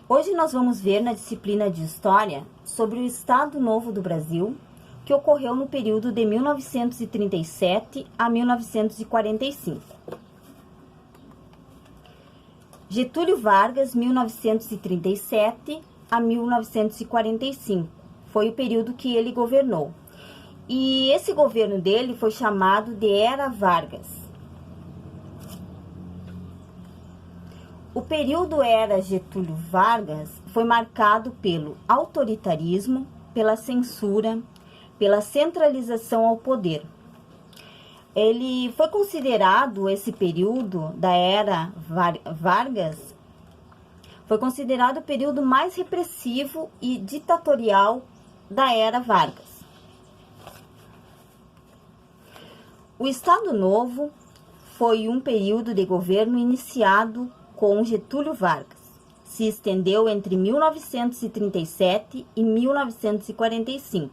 Hoje nós vamos ver na disciplina de História sobre o Estado Novo do Brasil, que ocorreu no período de 1937 a 1945. Getúlio Vargas, 1937 a 1945, foi o período que ele governou. E esse governo dele foi chamado de Era Vargas. O período Era Getúlio Vargas foi marcado pelo autoritarismo, pela censura, pela centralização ao poder. Ele foi considerado, esse período da Era Vargas, foi considerado o período mais repressivo e ditatorial da Era Vargas. O Estado Novo foi um período de governo iniciado com Getúlio Vargas. Se estendeu entre 1937 e 1945.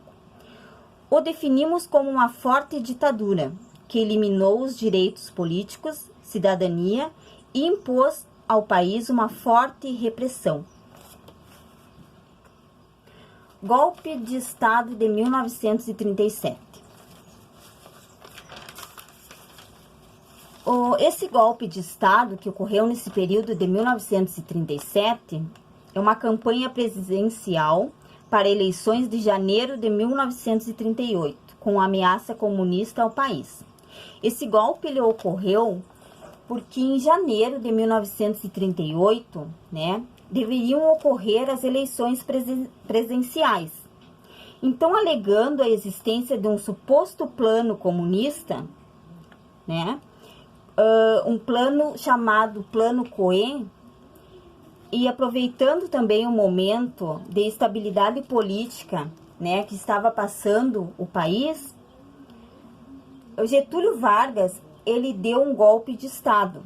O definimos como uma forte ditadura que eliminou os direitos políticos, cidadania e impôs ao país uma forte repressão. Golpe de Estado de 1937. Esse golpe de Estado que ocorreu nesse período de 1937 é uma campanha presidencial para eleições de janeiro de 1938, com ameaça comunista ao país. Esse golpe ele ocorreu porque em janeiro de 1938, deveriam ocorrer as eleições presidenciais. Então, alegando a existência de um suposto plano comunista, um plano chamado Plano Cohen, e aproveitando também o momento de instabilidade política, que estava passando o país, o Getúlio Vargas, ele deu um golpe de Estado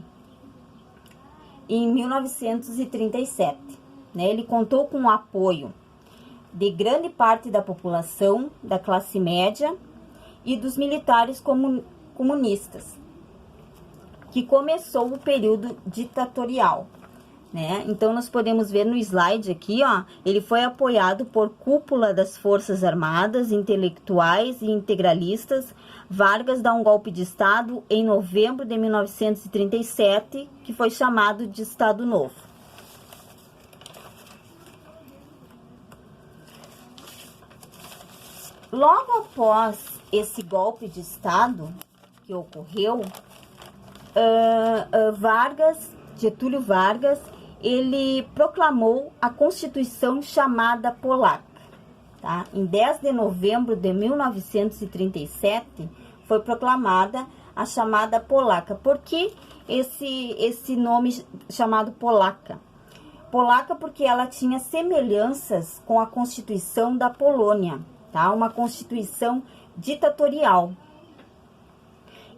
em 1937. Ele contou com o apoio de grande parte da população, da classe média e dos militares comunistas, que começou o período ditatorial. Então, nós podemos ver no slide aqui, ele foi apoiado por cúpula das Forças Armadas, intelectuais e integralistas. Vargas dá um golpe de Estado em novembro de 1937, que foi chamado de Estado Novo. Logo após esse golpe de Estado que ocorreu, Getúlio Vargas, ele proclamou a Constituição chamada Polaca. Em 10 de novembro de 1937, foi proclamada a chamada Polaca. Por que esse nome chamado Polaca? Polaca porque ela tinha semelhanças com a Constituição da Polônia, uma Constituição ditatorial.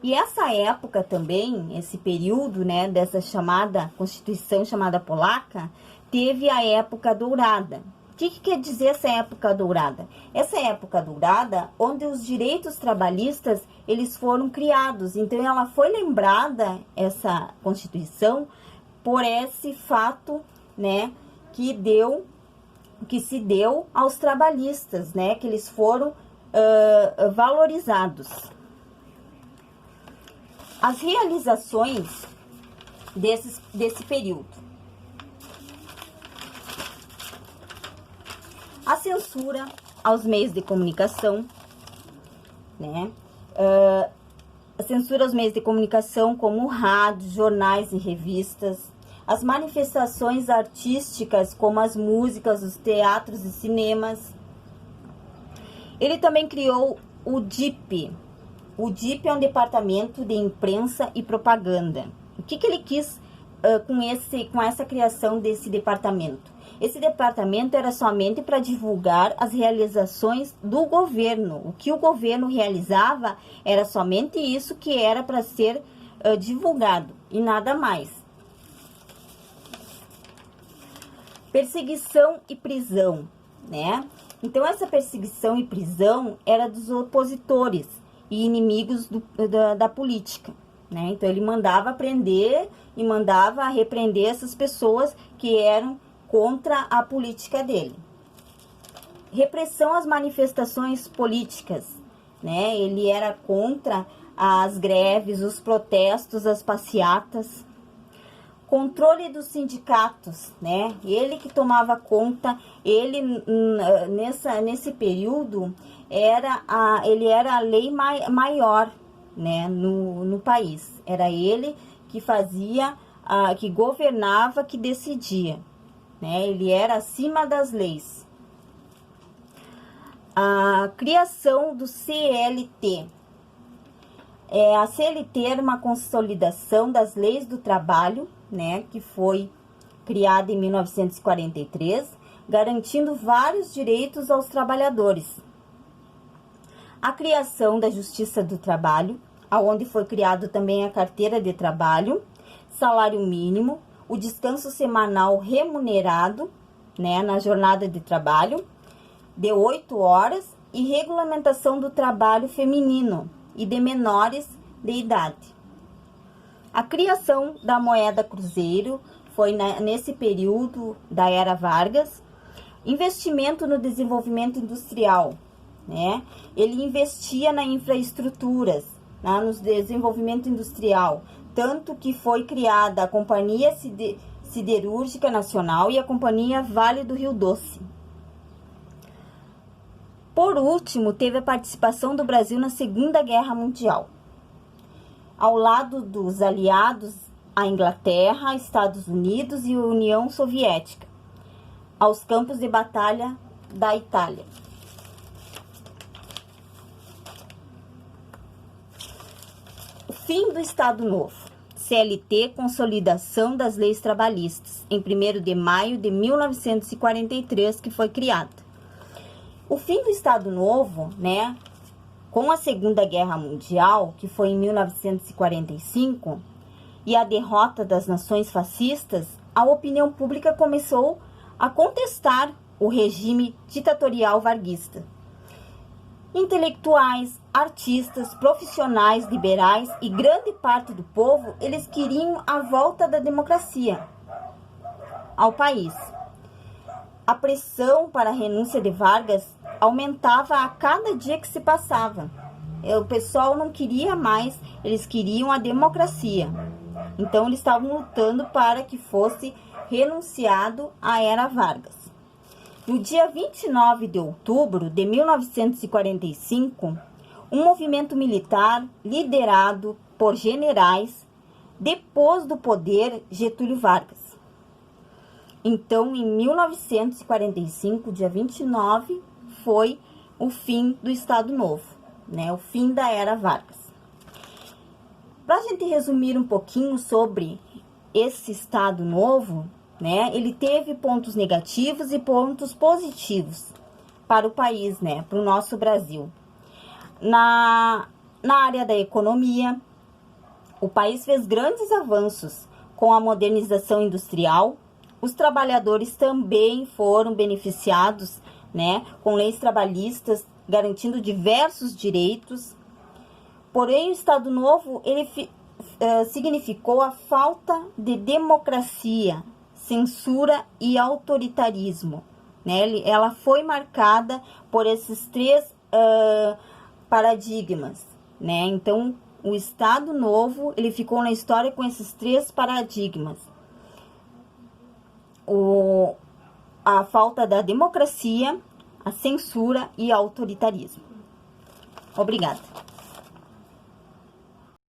E essa época também, esse período, dessa chamada Constituição chamada Polaca, teve a época dourada. O que quer dizer essa época dourada? Essa época dourada, onde os direitos trabalhistas, eles foram criados. Então, ela foi lembrada, essa Constituição, por esse fato, que se deu aos trabalhistas, que eles foram valorizados. As realizações desse período. A censura aos meios de comunicação, a censura aos meios de comunicação como rádio, jornais e revistas, as manifestações artísticas como as músicas, os teatros e cinemas. Ele também criou o DIP. O DIP é um departamento de imprensa e propaganda. O que ele quis com essa criação desse departamento? Esse departamento era somente para divulgar as realizações do governo. O que o governo realizava era somente isso que era para ser divulgado e nada mais. Perseguição e prisão, Então, essa perseguição e prisão era dos opositores e inimigos da política, Então, ele mandava prender e mandava repreender essas pessoas que eram contra a política dele. Repressão às manifestações políticas, né? Ele era contra as greves, os protestos, as passeatas. Controle dos sindicatos, né? Ele que tomava conta, ele nesse período ele era a lei maior, né, no país. Era ele que fazia, que governava, que decidia, né? Ele era acima das leis. A criação do CLT. A CLT era uma consolidação das leis do trabalho, né, que foi criada em 1943, garantindo vários direitos aos trabalhadores. A criação da Justiça do Trabalho, aonde foi criado também a carteira de trabalho, salário mínimo, o descanso semanal remunerado, né, na jornada de trabalho, de 8 horas, e regulamentação do trabalho feminino e de menores de idade. A criação da moeda cruzeiro foi nesse período da era Vargas. Investimento no desenvolvimento industrial, né? Ele investia na infraestruturas, né? No desenvolvimento industrial, tanto que foi criada a Companhia Siderúrgica Nacional e a Companhia Vale do Rio Doce. Por último, teve a participação do Brasil na Segunda Guerra Mundial, ao lado dos aliados, a Inglaterra, Estados Unidos e a União Soviética, aos campos de batalha da Itália. O fim do Estado Novo. CLT, consolidação das leis trabalhistas, em 1º de maio de 1943, que foi criado. O fim do Estado Novo, né, com a Segunda Guerra Mundial, que foi em 1945, e a derrota das nações fascistas, a opinião pública começou a contestar o regime ditatorial varguista. Intelectuais, artistas, profissionais, liberais e grande parte do povo, eles queriam a volta da democracia ao país. A pressão para a renúncia de Vargas aumentava a cada dia que se passava. O pessoal não queria mais, eles queriam a democracia. Então, eles estavam lutando para que fosse renunciado à era Vargas. No dia 29 de outubro de 1945, um movimento militar liderado por generais depôs do poder Getúlio Vargas. Então, em 1945, dia 29, foi o fim do Estado Novo, né? O fim da era Vargas. Para a gente resumir um pouquinho sobre esse Estado Novo, né? Ele teve pontos negativos e pontos positivos para o país, né? Para o nosso Brasil. Na área da economia, o país fez grandes avanços com a modernização industrial. Os trabalhadores também foram beneficiados, né, com leis trabalhistas, garantindo diversos direitos. Porém, o Estado Novo, ele significou a falta de democracia, censura e autoritarismo, né? Ela foi marcada por esses três paradigmas, né? Então, o Estado Novo, ele ficou na história com esses três paradigmas. A falta da democracia, a censura e o autoritarismo. Obrigada.